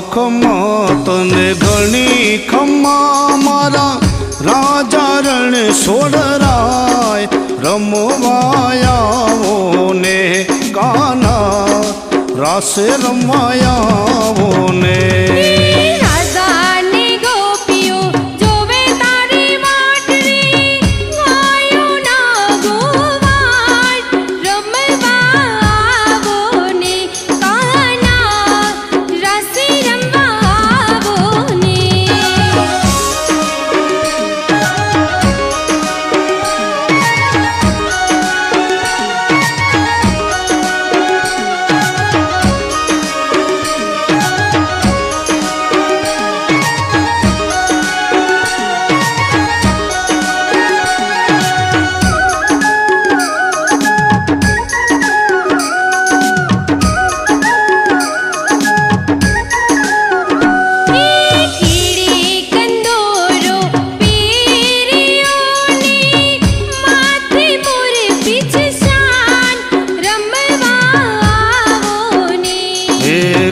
ખમ્મા તને ઘણી ખમ્મા મારા રાજા રણ સોડરાય રમવાયાવો ને કાના રાસે રમાયાવો ને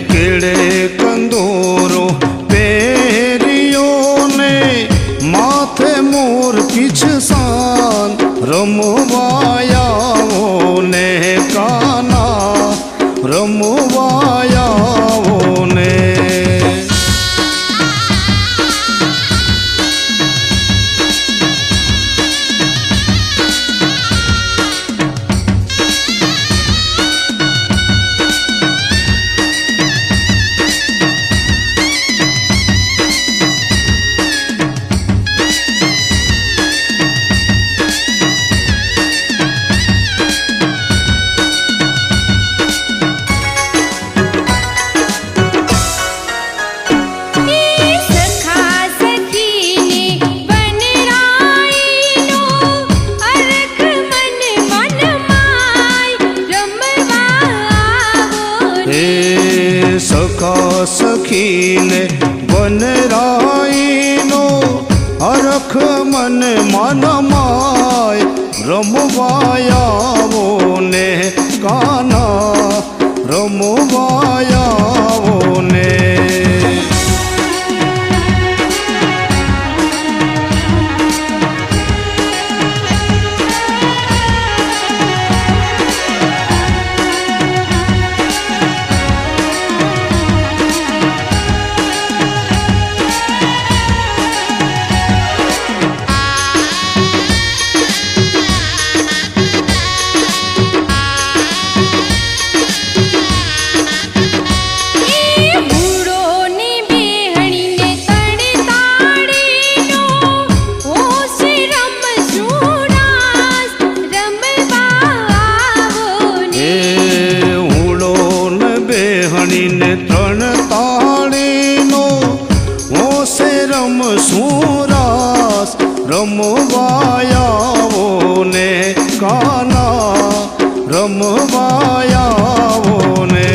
કેડે કંદોરો પહેર્યો ને માથે મોર પીછસાન રમવાયાવો ને કાના રમવાયાવો ને સખા સખીને વનરાઈનો હરખ મન મનમાય રમવાયાવો ને કાના રમવાયાવો ને ત્રણ તાળીનો હોશે રમસુરાસ રમવાયાવો ને કાના રમવાયાવો ને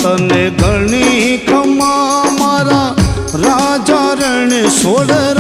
તને ઘણી ખમ્મા મારા રાજા રણ સોડરા